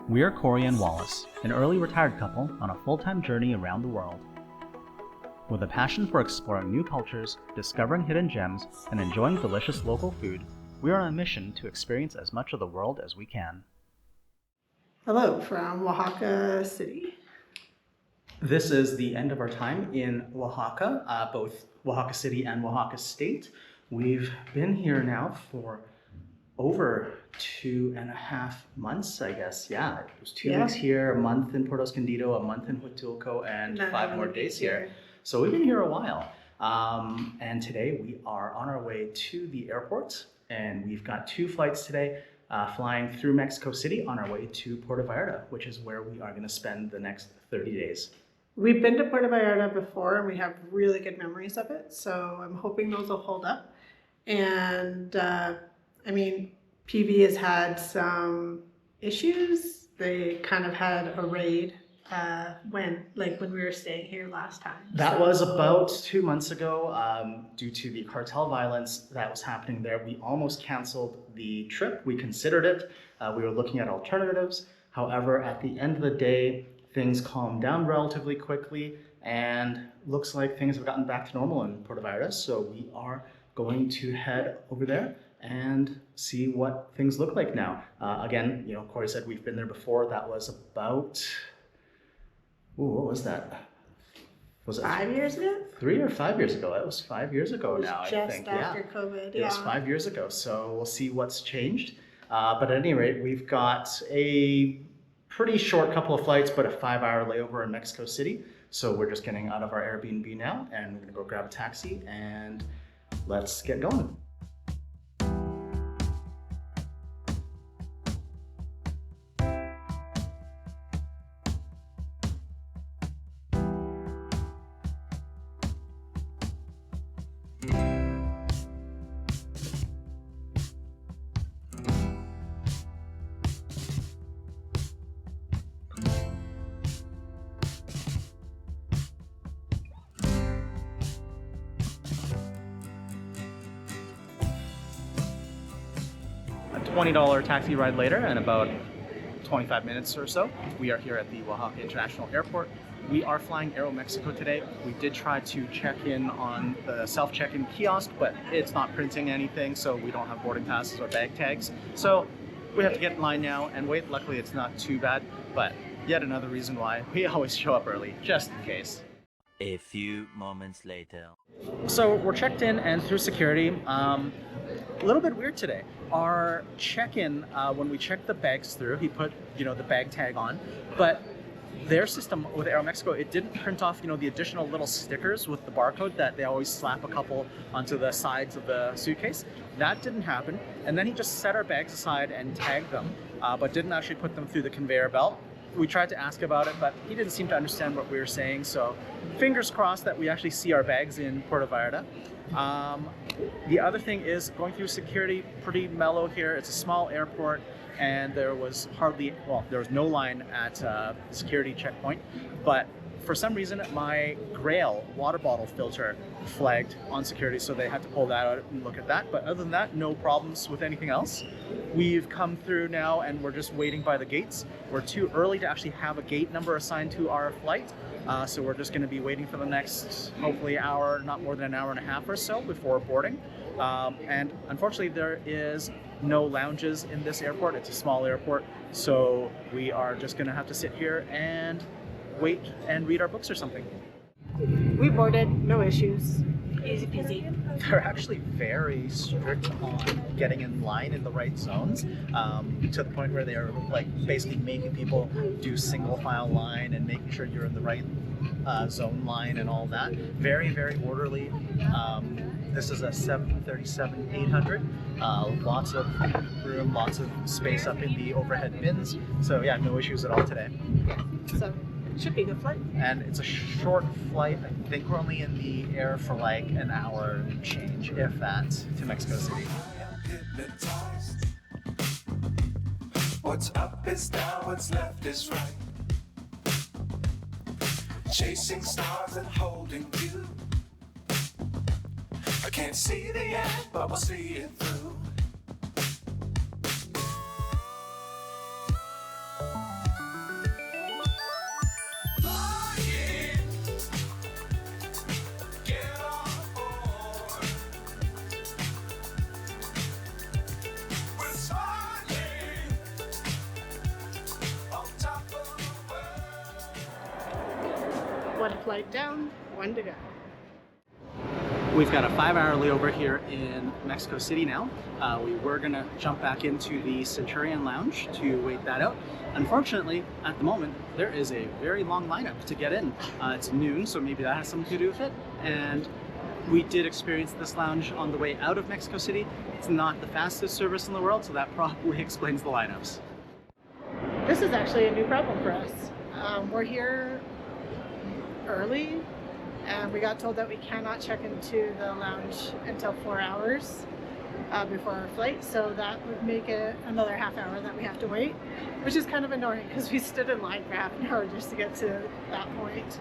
We are Cory and Wallace, an early retired couple on a full-time journey around the world. With a passion for exploring new cultures, discovering hidden gems, and enjoying delicious local food, we are on a mission to experience as much of the world as we can. Hello from Oaxaca City. This is the end of our time in Oaxaca, both Oaxaca City and Oaxaca State. We've been here now for over 2.5 months, I guess. Yeah, it was 2 weeks here, a month in Puerto Escondido, a month in Huatulco, and 5 more days here. So we've been here a while. And today we are on our way to the airport, and we've got 2 flights today, flying through Mexico City on our way to Puerto Vallarta, which is where we are going to spend the next 30 days. We've been to Puerto Vallarta before, and we have really good memories of it, so I'm hoping those will hold up. And PV has had some issues. They kind of had a raid when we were staying here last time. That was about 2 months ago. Due to the cartel violence that was happening there, we almost canceled the trip. We considered it. We were looking at alternatives. However, at the end of the day, things calmed down relatively quickly, and looks like things have gotten back to normal in Puerto Vallarta. So we are going to head over there and see what things look like now. Again, Cory said we've been there before. That was about, what was that? Was it 5 years ago? 3 or 5 years ago? That was 5 years ago now, I think. Just after COVID, It was 5 years ago, so we'll see what's changed. But at any rate, we've got a pretty short couple of flights, but a 5-hour layover in Mexico City. So we're just getting out of our Airbnb now, and we're gonna go grab a taxi, and let's get going. $20 taxi ride later, and about 25 minutes or so, we are here at the Oaxaca International Airport. We are flying Aeromexico today. We did try to check in on the self-check-in kiosk, but it's not printing anything, so we don't have boarding passes or bag tags. So we have to get in line now and wait. Luckily, it's not too bad, but yet another reason why we always show up early, just in case. A few moments later. So we're checked in and through security. A little bit weird today. Our check-in, when we checked the bags through, he put, the bag tag on, but their system with Aeromexico, it didn't print off, the additional little stickers with the barcode that they always slap a couple onto the sides of the suitcase. That didn't happen. And then he just set our bags aside and tagged them, but didn't actually put them through the conveyor belt. We tried to ask about it, but he didn't seem to understand what we were saying. So fingers crossed that we actually see our bags in Puerto Vallarta. The other thing is going through security, pretty mellow here. It's a small airport, and there was no line at the security checkpoint, but for some reason my Grail water bottle filter flagged on security, so they had to pull that out and look at that. But other than that, no problems with anything else. We've come through now and we're just waiting by the gates. We're too early to actually have a gate number assigned to our flight. So we're just going to be waiting for the next, hopefully, hour, not more than an hour and a half or so before boarding. And unfortunately, there is no lounges in this airport. It's a small airport, so we are just going to have to sit here and wait and read our books or something. We boarded, no issues, easy peasy. They're actually very strict on getting in line in the right zones, to the point where they are basically making people do single file line and making sure you're in the right zone line and all that. Very, very orderly. This is a 737-800. Lots of room, lots of space up in the overhead bins. So yeah, no issues at all today. Yeah, so should be a good flight. And it's a short flight. I think we're only in the air for an hour and change, if that, to Mexico City. What's up is down, what's left is right. Chasing stars and holding you. I can't see the end, but we'll see it through. One flight down, one to go. We've got a 5-hour layover here in Mexico City now. We were gonna jump back into the Centurion Lounge to wait that out. Unfortunately, at the moment, there is a very long lineup to get in. It's noon, so maybe that has something to do with it. And we did experience this lounge on the way out of Mexico City. It's not the fastest service in the world, so that probably explains the lineups. This is actually a new problem for us. We're here early, and we got told that we cannot check into the lounge until 4 hours before our flight, so that would make it another half hour that we have to wait, which is kind of annoying because we stood in line for half an hour just to get to that point.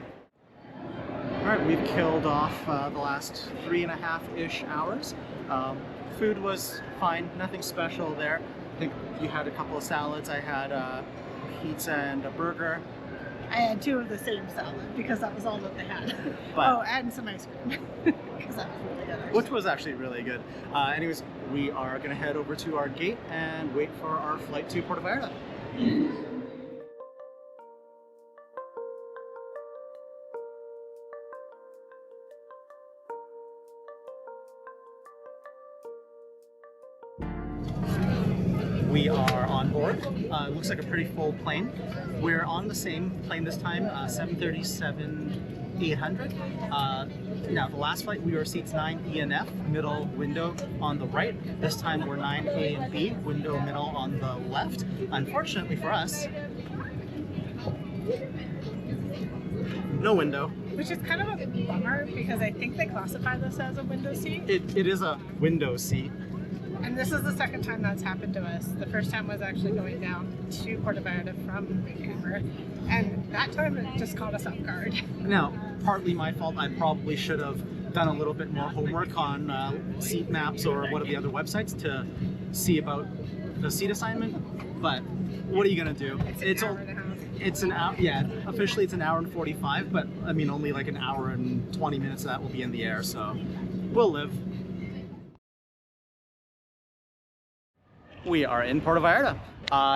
All right, we've killed off the last 3.5-ish hours. Food was fine, nothing special there. I think you had a couple of salads. I had pizza and a burger. I had 2 of the same salad because that was all that they had. But- and some ice cream because that was really good. Which was actually really good. Anyways, we are gonna head over to our gate and wait for our flight to Puerto Vallarta. We are on board. It looks like a pretty full plane. We're on the same plane this time, 737-800. Now, the last flight we were seats 9E and F, middle window on the right. This time we're 9A and B, window middle on the left. Unfortunately for us, no window. Which is kind of a bummer because I think they classify this as a window seat. It is a window seat. And this is the second time that's happened to us. The first time was actually going down to Puerto Vallarta from Vancouver. And that time it just caught us off guard. Now, partly my fault. I probably should have done a little bit more homework on seat maps or one of the other websites to see about the seat assignment. But what are you gonna do? It's an hour and a half. It's an hour. Yeah, officially it's an hour and 45, but I mean only like an hour and 20 minutes of that will be in the air. So we'll live. We are in Puerto Vallarta.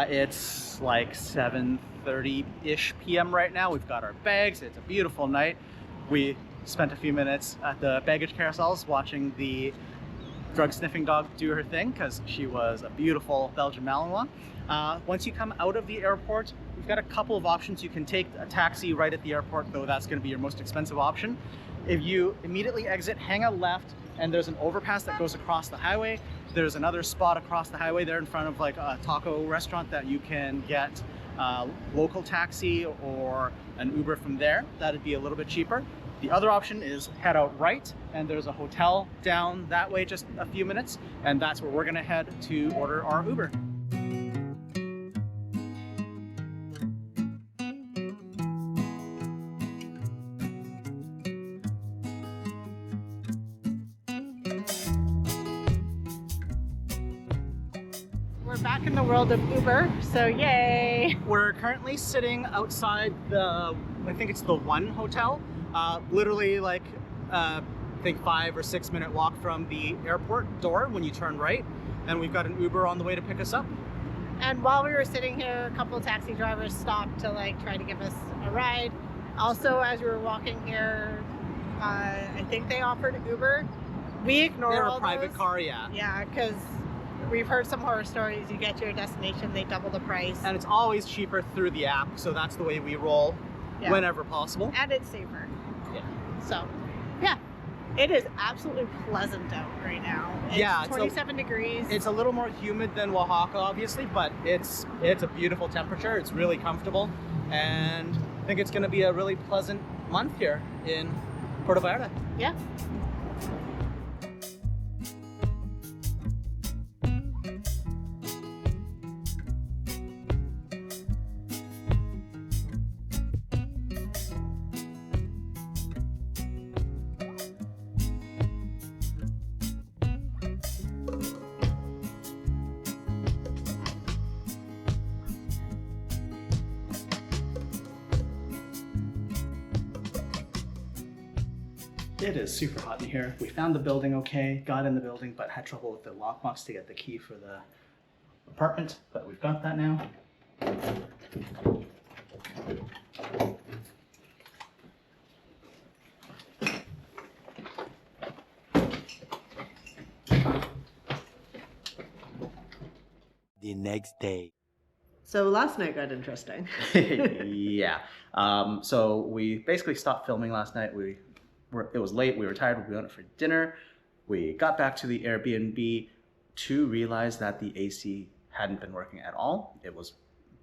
It's like 7:30-ish p.m. right now. We've got our bags. It's a beautiful night. We spent a few minutes at the baggage carousels watching the drug sniffing dog do her thing because she was a beautiful Belgian Malinois. Once you come out of the airport, we've got a couple of options. You can take a taxi right at the airport, though that's going to be your most expensive option. If you immediately exit, hang a left, and there's an overpass that goes across the highway. There's another spot across the highway there in front of like a taco restaurant that you can get a local taxi or an Uber from there. That'd be a little bit cheaper. The other option is head out right, and there's a hotel down that way just a few minutes, and that's where we're gonna head to order our Uber. We're back in the world of Uber, so yay! We're currently sitting outside the, I think it's the One Hotel, literally like, I think 5 or 6 minute walk from the airport door when you turn right, and we've got an Uber on the way to pick us up. And while we were sitting here, a couple of taxi drivers stopped to like try to give us a ride. Also, as we were walking here, I think they offered Uber. We ignored They're all a private those. car, yeah. Yeah, because we've heard some horror stories. You get to your destination, they double the price. And it's always cheaper through the app, so that's the way we roll Yeah. whenever possible. And it's safer. Yeah. So, yeah. It is absolutely pleasant out right now. It's Yeah, it's 27 degrees. It's a little more humid than Oaxaca, obviously, but it's a beautiful temperature. It's really comfortable, and I think it's going to be a really pleasant month here in Puerto Vallarta. Yeah. It is super hot in here. We found the building okay, got in the building, but had trouble with the lockbox to get the key for the apartment, but we've got that now. the next day. So last night got interesting. Yeah. So we basically stopped filming last night. It was late. We were tired. We went for dinner. We got back to the Airbnb to realize that the AC hadn't been working at all. It was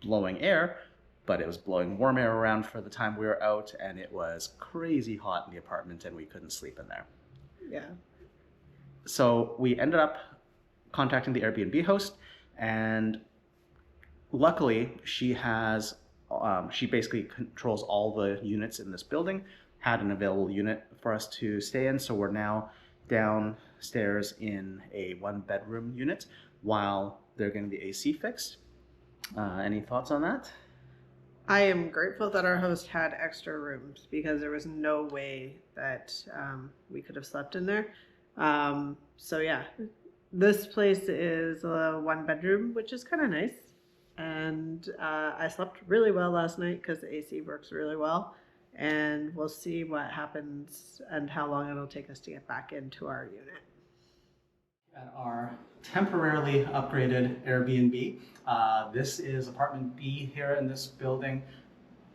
blowing air, but it was blowing warm air around for the time we were out, and it was crazy hot in the apartment, and we couldn't sleep in there. Yeah. So we ended up contacting the Airbnb host, and luckily she basically controls all the units in this building, had an available unit for us to stay in. So we're now downstairs in a 1-bedroom unit while they're getting the AC fixed. Any thoughts on that? I am grateful that our host had extra rooms because there was no way that we could have slept in there. So yeah, this place is a 1-bedroom, which is kind of nice. And I slept really well last night because the AC works really well. And we'll see what happens and how long it'll take us to get back into our unit. At our temporarily upgraded Airbnb. This is apartment B here in this building.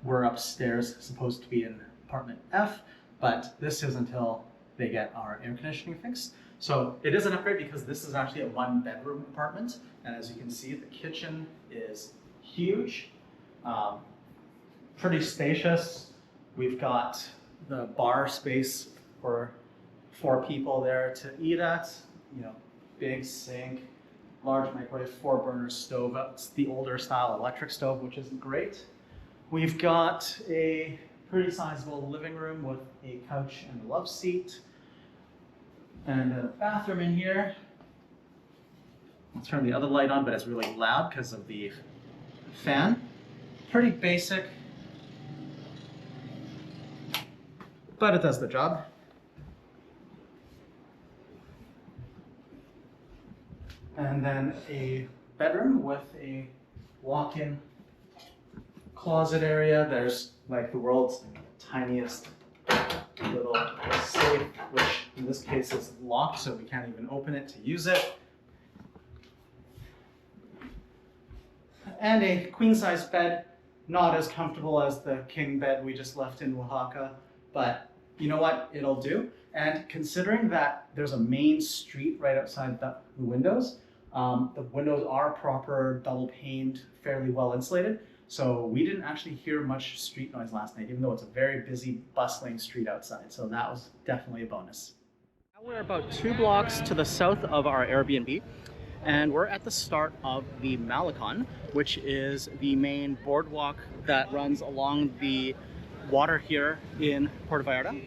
We're upstairs, supposed to be in apartment F, but this is until they get our air conditioning fixed. So it is an upgrade because this is actually a 1-bedroom apartment. And as you can see, the kitchen is huge, pretty spacious. We've got the bar space for 4 people there to eat at. Big sink, large microwave, 4-burner stove. It's the older style electric stove, which is great. We've got a pretty sizable living room with a couch and a love seat, and a bathroom in here. I'll turn the other light on, but it's really loud because of the fan. Pretty basic, but it does the job. And then a bedroom with a walk-in closet area. There's like the world's tiniest little safe, which in this case is locked, so we can't even open it to use it. And a queen-size bed, not as comfortable as the king bed we just left in Oaxaca, but you know what, it'll do. And considering that there's a main street right outside the windows, the windows are proper double paned, fairly well insulated. So we didn't actually hear much street noise last night, even though it's a very busy, bustling street outside. So that was definitely a bonus. Now we're about 2 blocks to the south of our Airbnb, and we're at the start of the Malecon, which is the main boardwalk that runs along the water here in Puerto Vallarta.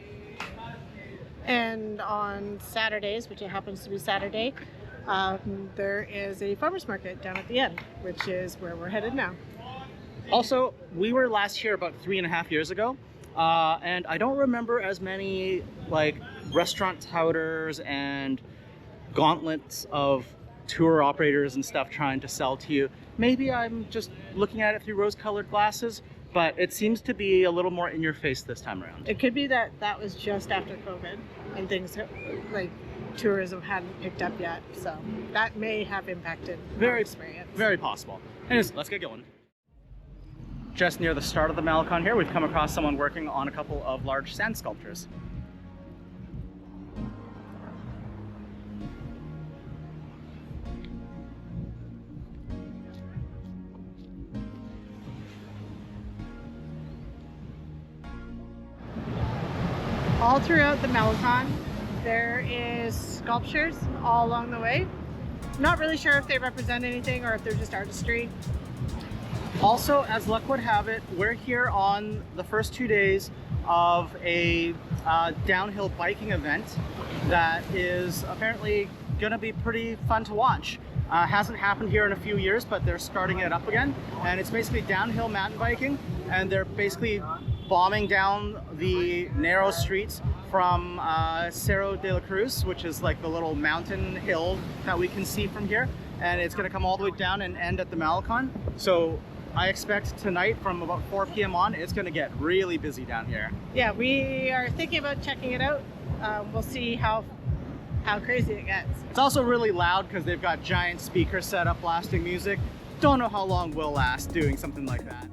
And on Saturdays, which it happens to be Saturday, there is a farmer's market down at the end, which is where we're headed now. Also, we were last here about 3.5 years ago, and I don't remember as many like restaurant touters and gauntlets of tour operators and stuff trying to sell to you. Maybe I'm just looking at it through rose-colored glasses, but it seems to be a little more in your face this time around. It could be that that was just after COVID and things like tourism hadn't picked up yet, so that may have impacted our experience. Very possible. Anyways, let's get going. Just near the start of the Malecon here, we've come across someone working on a couple of large sand sculptures. All throughout the Malecon, there is sculptures all along the way. Not really sure if they represent anything or if they're just artistry. Also, as luck would have it, we're here on the first 2 days of a downhill biking event that is apparently going to be pretty fun to watch. Hasn't happened here in a few years, but they're starting it up again. And it's basically downhill mountain biking, and they're basically bombing down the narrow streets from Cerro de la Cruz, which is like the little mountain hill that we can see from here. And it's going to come all the way down and end at the Malecon. So I expect tonight from about 4 p.m. on, it's going to get really busy down here. Yeah, we are thinking about checking it out. We'll see how how crazy it gets. It's also really loud because they've got giant speakers set up blasting music. Don't know how long we'll last doing something like that.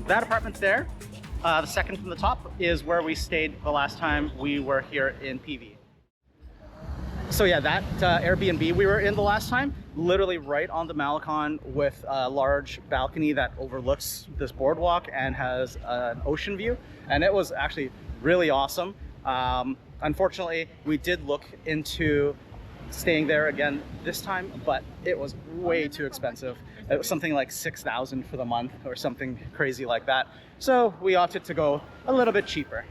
That apartment there, the second from the top, is where we stayed the last time we were here in PV. So yeah, that Airbnb we were in the last time, literally right on the Malecon with a large balcony that overlooks this boardwalk and has an ocean view. And it was actually really awesome. Unfortunately, we did look into staying there again this time, but it was way too expensive. It was something like $6,000 for the month or something crazy like that. So we opted to go a little bit cheaper.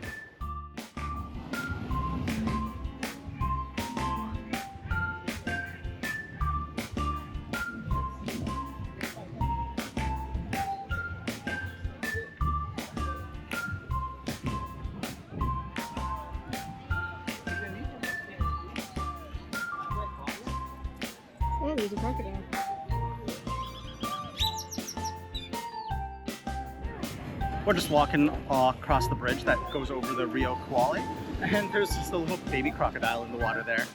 Oh, there's a crocodile. We're just walking across the bridge that goes over the Rio Kwale, and there's just a little baby crocodile in the water there.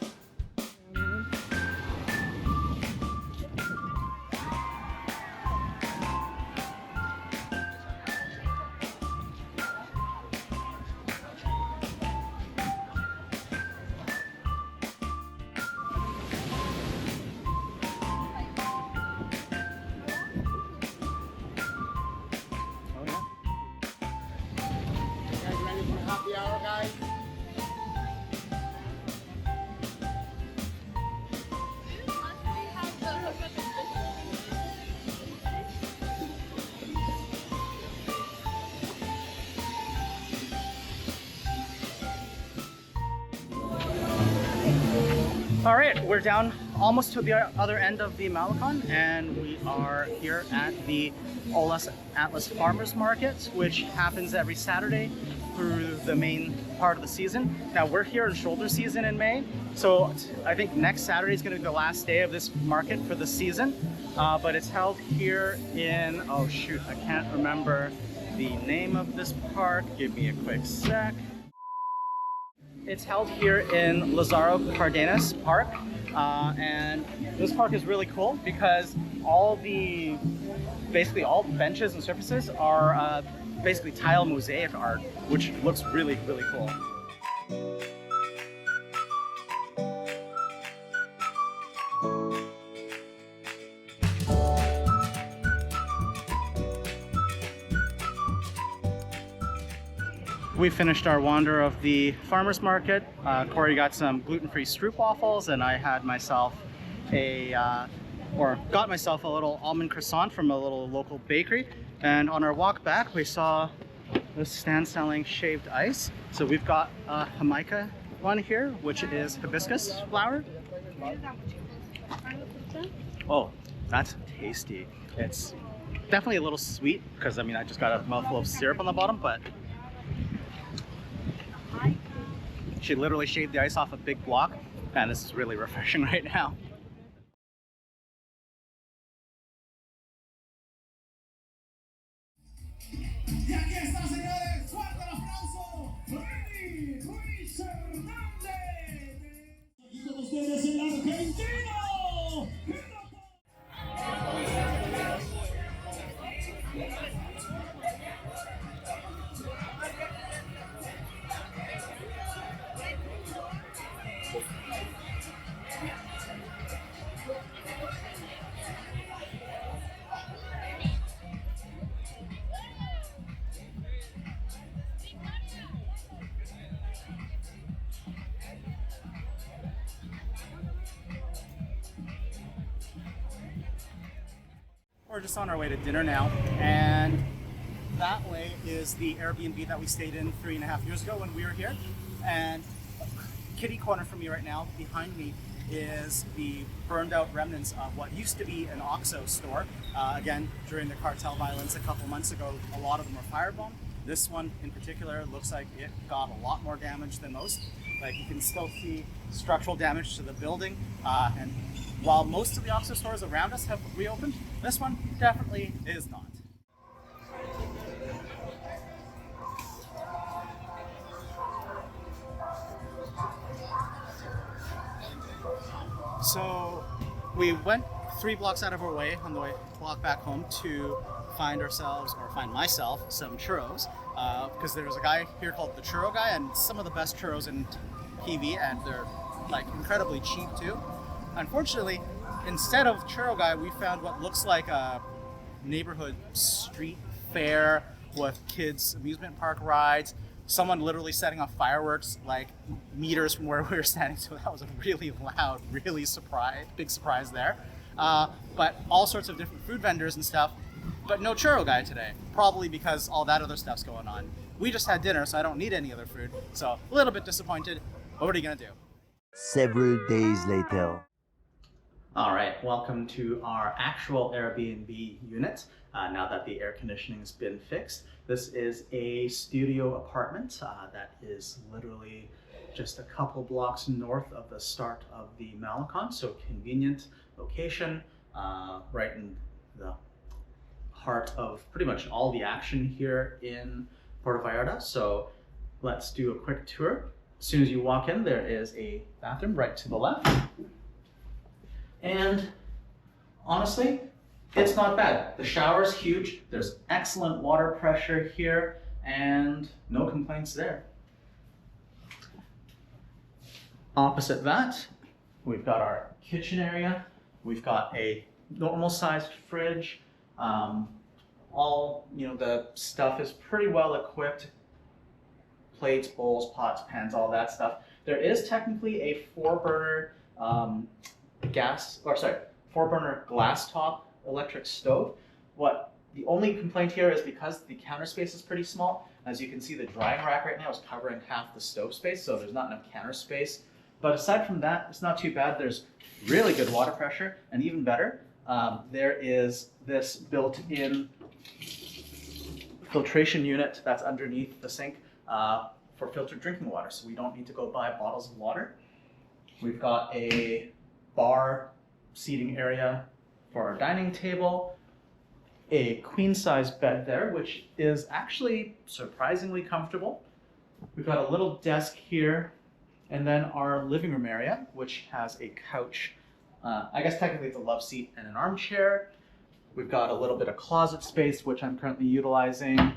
All right, we're down almost to the other end of the Malecon, and we are here at the Olas Atlas Farmers Market, which happens every Saturday through the main part of the season. Now we're here in shoulder season in May, so I think next Saturday is going to be the last day of this market for the season, but it's held here in, oh shoot, I can't remember the name of this park. Give me a quick sec. It's held here in Lazaro Cardenas Park, and this park is really cool because basically all the benches and surfaces are basically tile mosaic art, which looks really, really cool. We finished our wander of the farmers market. Cory got some gluten-free stroopwafels, and I had myself got myself a little almond croissant from a little local bakery. And on our walk back, we saw this stand selling shaved ice. So we've got a Jamaica one here, which is hibiscus flower. Oh, that's tasty. It's definitely a little sweet because I mean I just got a mouthful of syrup on the bottom, but she literally shaved the ice off a big block, and this is really refreshing right now. We're just on our way to dinner now, and that way is the Airbnb that we stayed in 3.5 years ago when we were here. And kitty corner for me right now, behind me, is the burned out remnants of what used to be an OXXO store. Again, during the cartel violence a couple months ago, a lot of them were firebombed. This one in particular looks like it got a lot more damage than most. Like, you can still see structural damage to the building. And while most of the OXXO stores around us have reopened, this one definitely is not. So we went 3 blocks out of our way on the walk back home to find myself some churros, because there's a guy here called the Churro Guy, and some of the best churros in PV, and they're like incredibly cheap too. Unfortunately, instead of Churro Guy, we found what looks like a neighborhood street fair with kids' amusement park rides. Someone literally setting off fireworks like meters from where we were standing, so that was a really loud, really big surprise there. But all sorts of different food vendors and stuff, but no Churro Guy today, probably because all that other stuff's going on. We just had dinner, so I don't need any other food, so a little bit disappointed, but what are you gonna do? Several days later. All right, welcome to our actual Airbnb unit, now that the air conditioning's been fixed. This is a studio apartment that is literally just a couple blocks north of the start of the Malecon, so convenient location, right in the heart of pretty much all the action here in Puerto Vallarta. So let's do a quick tour. As soon as you walk in, there is a bathroom right to the left. And honestly, it's not bad. The shower's huge. There's excellent water pressure here and no complaints there. Opposite that, we've got our kitchen area. We've got a normal sized fridge. The stuff is pretty well equipped. Plates, bowls, pots, pans, all that stuff. There is technically a 4-burner glass top electric stove. The only complaint here is because the counter space is pretty small. As you can see, the drying rack right now is covering half the stove space, so there's not enough counter space. But aside from that, it's not too bad. There's really good water pressure, and even better, there is this built-in filtration unit that's underneath the sink for filtered drinking water, so we don't need to go buy bottles of water. We've got a bar seating area for our dining table, a queen-size bed there, which is actually surprisingly comfortable. We've got a little desk here, and then our living room area, which has a couch. I guess technically it's a love seat and an armchair. We've got a little bit of closet space, which I'm currently utilizing.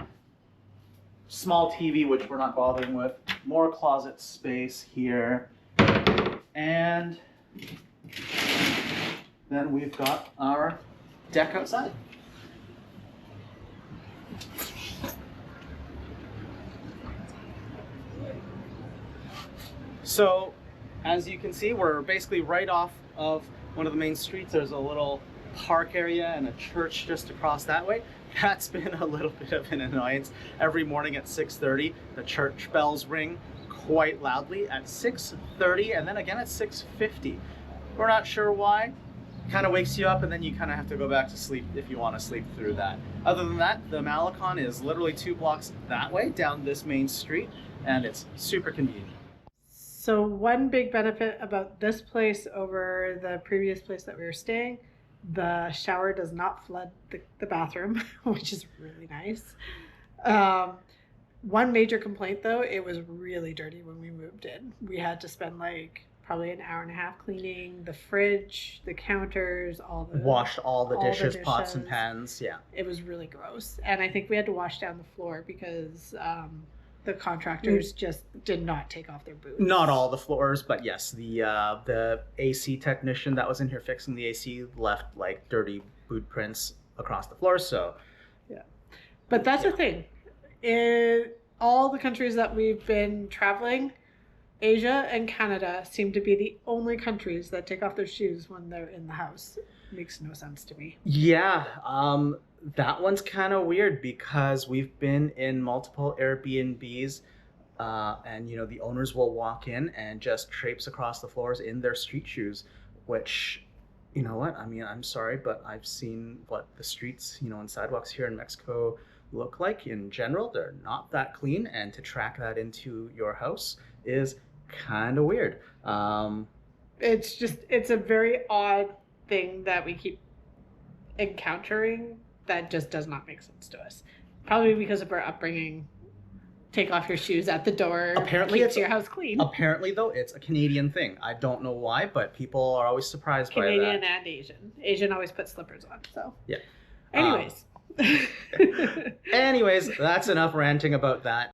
Small TV, which we're not bothering with. More closet space here. And then we've got our deck outside. So, as you can see, we're basically right off of one of the main streets. There's a little park area and a church just across that way. That's been a little bit of an annoyance. Every morning at 6:30, the church bells ring quite loudly at 6:30 and then again at 6:50. We're not sure why. Kind of wakes you up, and then you kind of have to go back to sleep if you want to sleep through that. Other than that, the Malecon is literally 2 blocks that way down this main street, and it's super convenient. So one big benefit about this place over the previous place that we were staying, the shower does not flood the bathroom, which is really nice. One major complaint though, it was really dirty when we moved in. We had to spend probably an hour and a half cleaning the fridge, the counters, Washed all the dishes, dishes, pots and pans, yeah. It was really gross. And I think we had to wash down the floor because the contractors just did not take off their boots. Not all the floors, but yes, the AC technician that was in here fixing the AC left dirty boot prints across the floor, so. Yeah. But that's the thing. In all the countries that we've been traveling, Asia and Canada seem to be the only countries that take off their shoes when they're in the house. Makes no sense to me. Yeah, that one's kind of weird because we've been in multiple Airbnbs and the owners will walk in and just traipse across the floors in their street shoes, which, you know what, I mean, I'm sorry, but I've seen what the streets, and sidewalks here in Mexico look like in general. They're not that clean, and to track that into your house is kind of weird. It's a very odd thing that we keep encountering that just does not make sense to us. Probably because of our upbringing. Take off your shoes at the door. Apparently, keeps your house clean. Apparently, though, it's a Canadian thing. I don't know why, but people are always surprised by that. Canadian and Asian. Asian always puts slippers on, so. Yeah. Anyways. Anyways, that's enough ranting about that.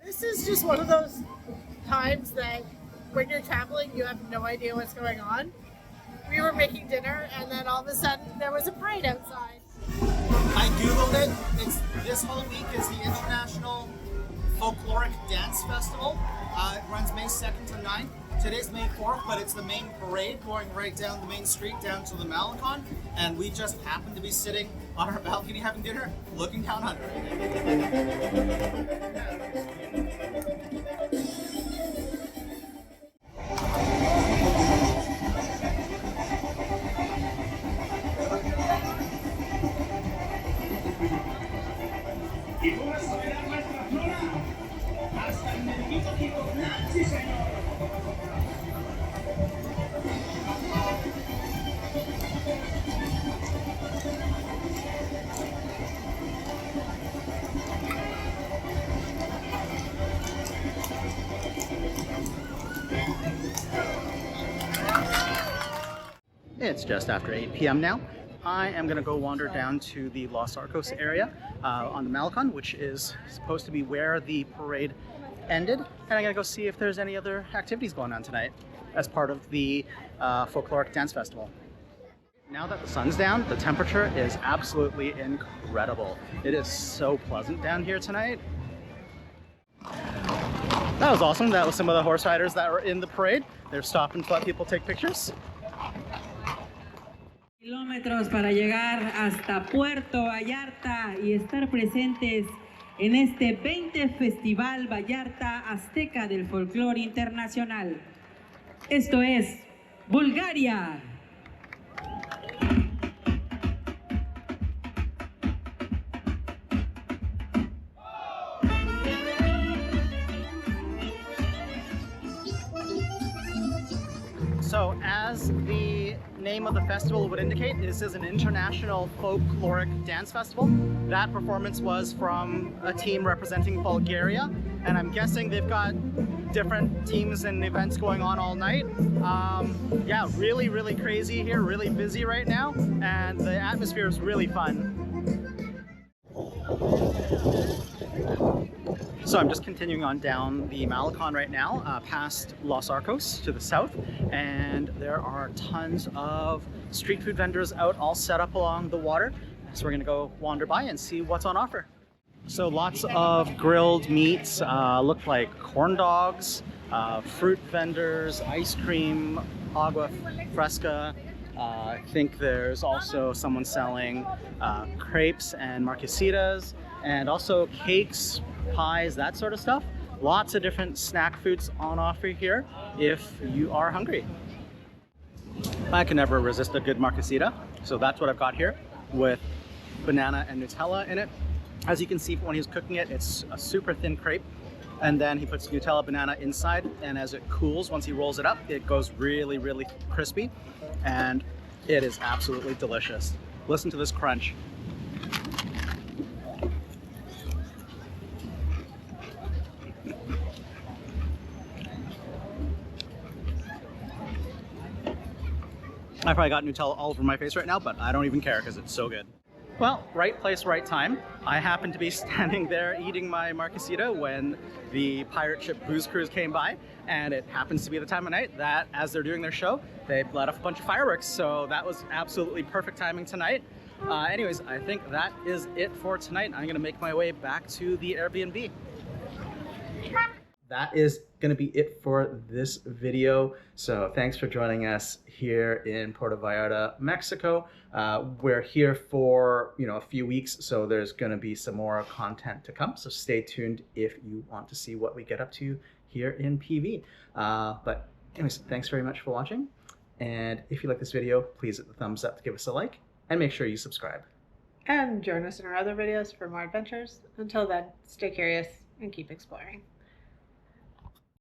This is just one of those times that when you're traveling, you have no idea what's going on. We were making dinner, and then all of a sudden, there was a parade outside. I googled it. This whole week is the International Folkloric Dance Festival. It runs May 2nd to 9th. Today's May 4th, but it's the main parade going right down the main street down to the Malecon, and we just happened to be sitting on our balcony having dinner, looking down on It's just after 8 p.m. now. I am going to go wander down to the Los Arcos area on the Malecon, which is supposed to be where the parade ended. And I'm going to go see if there's any other activities going on tonight as part of the Folkloric Dance Festival. Now that the sun's down, the temperature is absolutely incredible. It is so pleasant down here tonight. That was awesome. That was some of the horse riders that were in the parade. They're stopping to let people take pictures. Kilómetros para llegar hasta Puerto Vallarta y estar presentes en este 20 Festival Vallarta Azteca del Folclore Internacional. Esto es Bulgaria. So as the name of the festival would indicate, this is an international folkloric dance festival. That performance was from a team representing Bulgaria, and I'm guessing they've got different teams and events going on all night. Yeah, really, really crazy here, really busy right now, and the atmosphere is really fun. So I'm just continuing on down the Malecon right now, past Los Arcos to the south, and there are tons of street food vendors out all set up along the water. So we're gonna go wander by and see what's on offer. So lots of grilled meats, look like corn dogs, fruit vendors, ice cream, agua fresca. I think there's also someone selling crepes and marquesitas, and also cakes, pies, that sort of stuff. Lots of different snack foods on offer here if you are hungry. I can never resist a good marquesita, so that's what I've got here with banana and Nutella in it. As you can see when he's cooking it, it's a super thin crepe, and then he puts Nutella banana inside, and as it cools, once he rolls it up, it goes really, really crispy, and it is absolutely delicious. Listen to this crunch. I probably got Nutella all over my face right now, but I don't even care because it's so good. Well, right place, right time. I happened to be standing there eating my marquesita when the pirate ship booze cruise came by, and it happens to be the time of night that, as they're doing their show, they let off a bunch of fireworks, so that was absolutely perfect timing tonight. Anyways, I think that is it for tonight. I'm gonna make my way back to the Airbnb. That is gonna be it for this video. So thanks for joining us here in Puerto Vallarta, Mexico. We're here for a few weeks, so there's gonna be some more content to come. So stay tuned if you want to see what we get up to here in PV. But anyways, thanks very much for watching. And if you like this video, please hit the thumbs up to give us a like, and make sure you subscribe. And join us in our other videos for more adventures. Until then, stay curious and keep exploring.